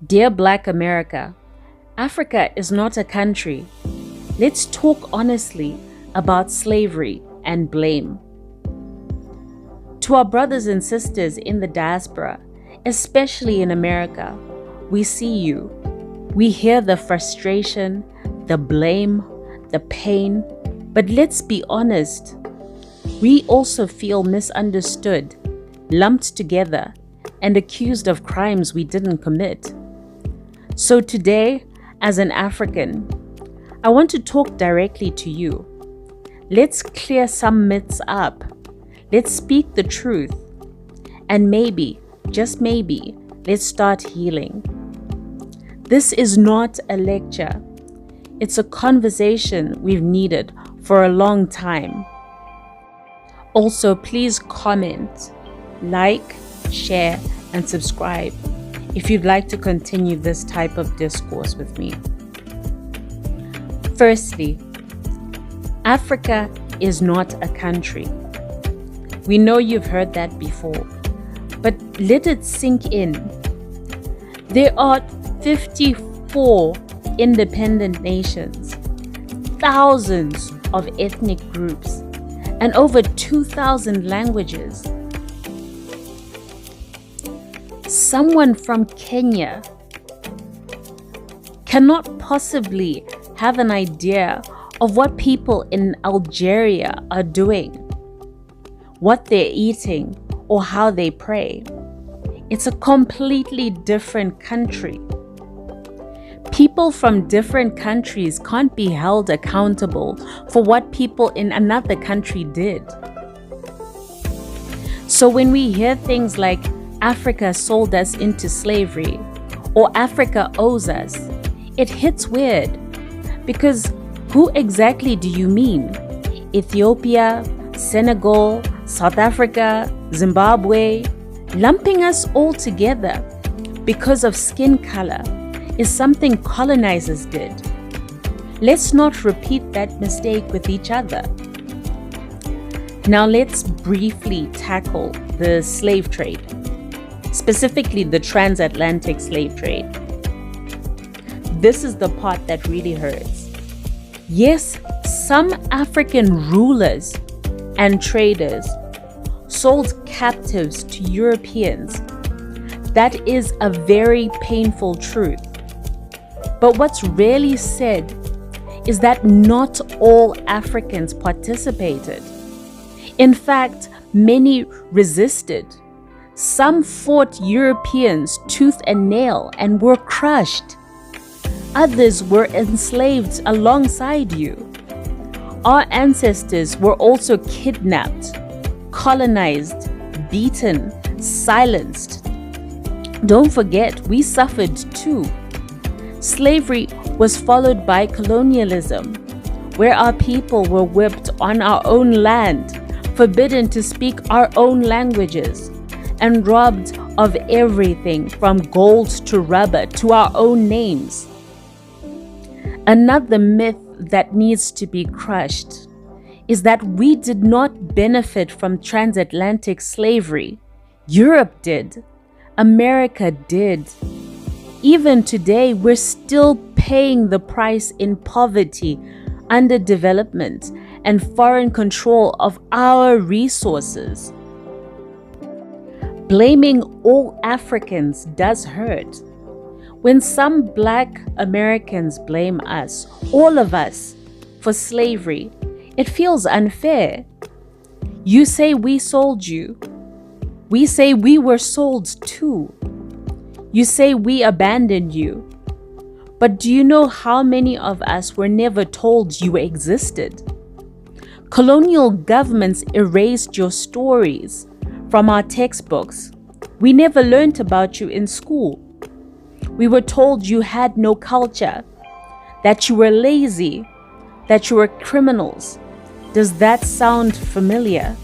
Dear Black America, Africa is not a country. Let's talk honestly about slavery and blame. To our brothers and sisters in the diaspora, especially in America, we see you. We hear the frustration, the blame, the pain, but let's be honest. We also feel misunderstood, lumped together, and accused of crimes we didn't commit. So today, as an African, I want to talk directly to you. Let's clear some myths up. Let's speak the truth. And maybe, just maybe, let's start healing. This is not a lecture. It's a conversation we've needed for a long time. Also, please comment, like, share, and subscribe if you'd like to continue this type of discourse with me. Firstly, Africa is not a country. We know you've heard that before, but let it sink in. There are 54 independent nations, thousands of ethnic groups, and over 2,000 languages. Someone from Kenya cannot possibly have an idea of what people in Algeria are doing, what they're eating, or how they pray. It's a completely different country. People from different countries can't be held accountable for what people in another country did. So when we hear things like Africa sold us into slavery or Africa owes us, it hits weird, because who exactly do you mean? Ethiopia, Senegal, South Africa, Zimbabwe? Lumping us all together because of skin color is something colonizers did. Let's not repeat that mistake with each other. Now let's briefly tackle the slave trade, specifically the transatlantic slave trade. This is the part that really hurts. Yes, some African rulers and traders sold captives to Europeans. That is a very painful truth. But what's really said is that not all Africans participated. In fact, many resisted. Some fought Europeans tooth and nail and were crushed. Others were enslaved alongside you. Our ancestors were also kidnapped, colonized, beaten, silenced. Don't forget, we suffered too. Slavery was followed by colonialism, where our people were whipped on our own land, forbidden to speak our own languages, and robbed of everything from gold to rubber to our own names. Another myth that needs to be crushed is that we did not benefit from transatlantic slavery. Europe did. America did. Even today, we're still paying the price in poverty, underdevelopment, and foreign control of our resources. Blaming all Africans does hurt. When some Black Americans blame us, all of us, for slavery, it feels unfair. You say we sold you. We say we were sold too. You say we abandoned you. But do you know how many of us were never told you existed? Colonial governments erased your stories from our textbooks. We never learned about you in school. We were told you had no culture, that you were lazy, that you were criminals. Does that sound familiar?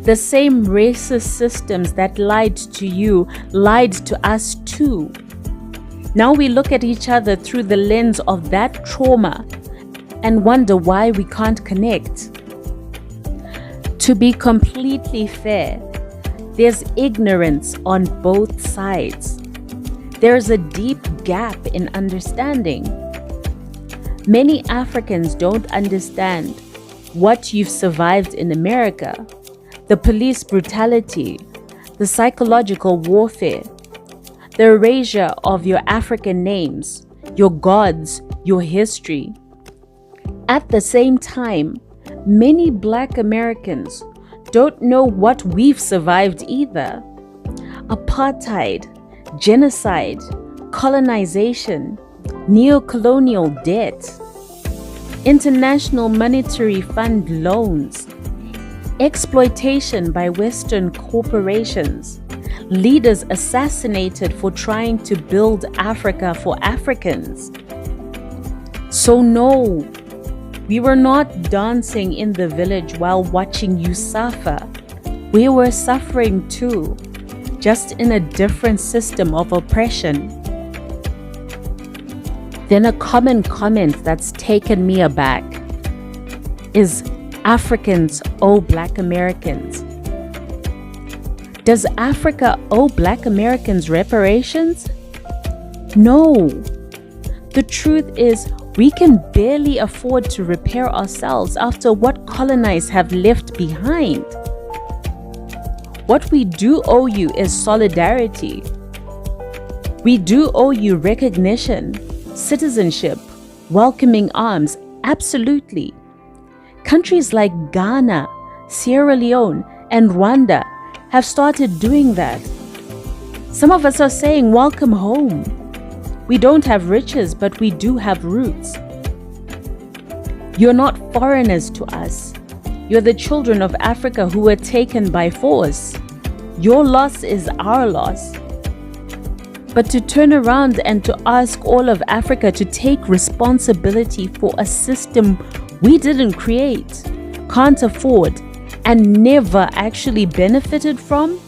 The same racist systems that lied to you lied to us too. Now we look at each other through the lens of that trauma and wonder why we can't connect. To be completely fair, there's ignorance on both sides. There's a deep gap in understanding. Many Africans don't understand what you've survived in America, the police brutality, the psychological warfare, the erasure of your African names, your gods, your history. At the same time, many Black Americans don't know what we've survived either. Apartheid, genocide, colonization, neo-colonial debt, International Monetary Fund loans, exploitation by Western corporations, leaders assassinated for trying to build Africa for Africans. So no, we were not dancing in the village while watching you suffer. We were suffering too, just in a different system of oppression. Then a common comment that's taken me aback is Africans owe Black Americans. Does Africa owe Black Americans reparations? No. The truth is, we can barely afford to repair ourselves after what colonized have left behind. What we do owe you is solidarity. We do owe you recognition, citizenship, welcoming arms, absolutely. Countries like Ghana, Sierra Leone, and Rwanda have started doing that. Some of us are saying, welcome home. We don't have riches, but we do have roots. You're not foreigners to us. You're the children of Africa who were taken by force. Your loss is our loss. But to turn around and to ask all of Africa to take responsibility for a system we didn't create, can't afford, and never actually benefited from?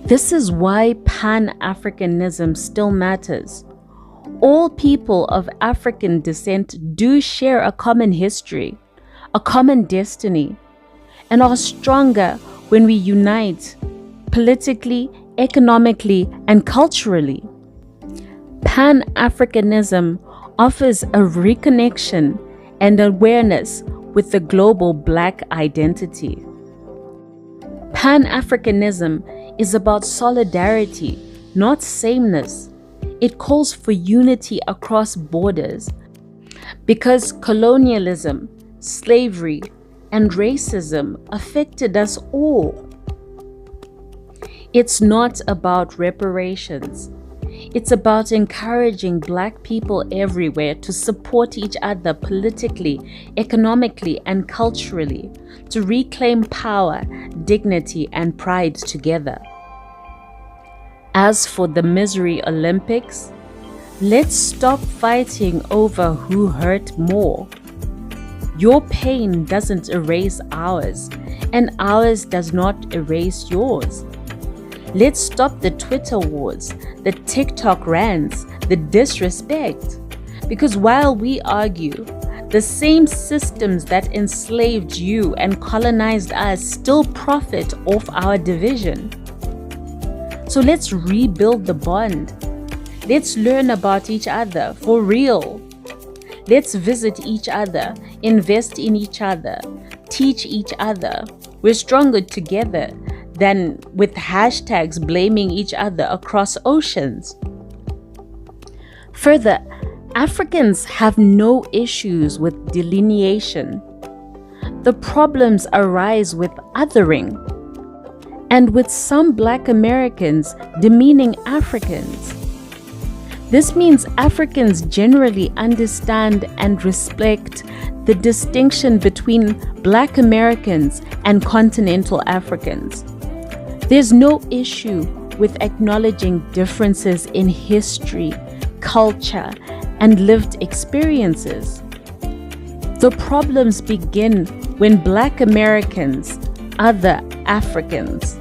This is why Pan-Africanism still matters. All people of African descent do share a common history, a common destiny, and are stronger when we unite politically, economically, and culturally. Pan-Africanism offers a reconnection and awareness with the global Black identity. Pan-Africanism is about solidarity, not sameness. It calls for unity across borders because colonialism, slavery, and racism affected us all. It's not about reparations. It's about encouraging Black people everywhere to support each other politically, economically, and culturally, to reclaim power, dignity, and pride together. As for the Misery Olympics, let's stop fighting over who hurt more. Your pain doesn't erase ours, and ours does not erase yours. Let's stop the Twitter wars, the TikTok rants, the disrespect. Because while we argue, the same systems that enslaved you and colonized us still profit off our division. So let's rebuild the bond. Let's learn about each other for real. Let's visit each other, invest in each other, teach each other. We're stronger together than with hashtags blaming each other across oceans. Further, Africans have no issues with delineation. The problems arise with othering, and with some Black Americans demeaning Africans. This means Africans generally understand and respect the distinction between Black Americans and continental Africans. There's no issue with acknowledging differences in history, culture, and lived experiences. The problems begin when Black Americans, other Africans,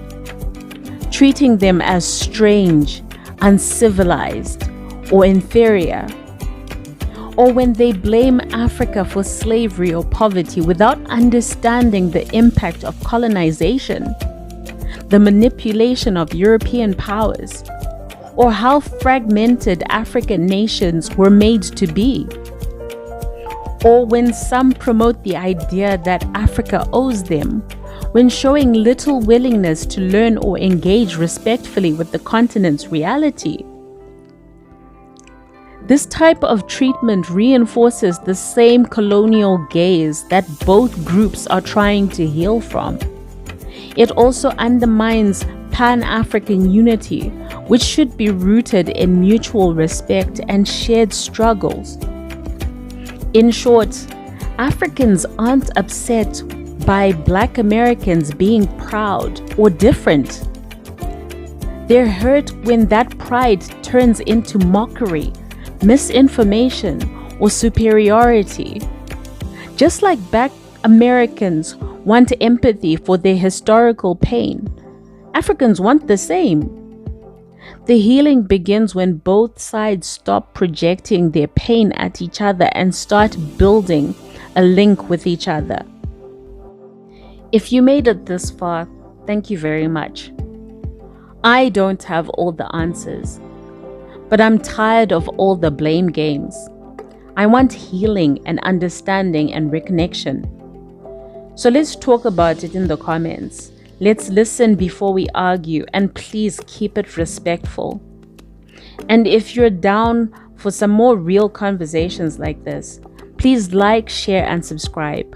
treating them as strange, uncivilized, or inferior, or when they blame Africa for slavery or poverty without understanding the impact of colonization, the manipulation of European powers, or how fragmented African nations were made to be. Or when some promote the idea that Africa owes them, when showing little willingness to learn or engage respectfully with the continent's reality. This type of treatment reinforces the same colonial gaze that both groups are trying to heal from. It also undermines Pan-African unity, which should be rooted in mutual respect and shared struggles. In short, Africans aren't upset by Black Americans being proud or different. They're hurt when that pride turns into mockery, misinformation, or superiority. Just like Black Americans want empathy for their historical pain, Africans want the same. The healing begins when both sides stop projecting their pain at each other and start building a link with each other. If you made it this far, thank you very much. I don't have all the answers, but I'm tired of all the blame games. I want healing and understanding and reconnection. So let's talk about it in the comments. Let's listen before we argue, and please keep it respectful. And if you're down for some more real conversations like this, please like, share, and subscribe.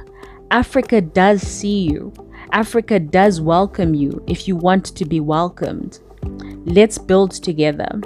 Africa does see you. Africa does welcome you if you want to be welcomed. Let's build together.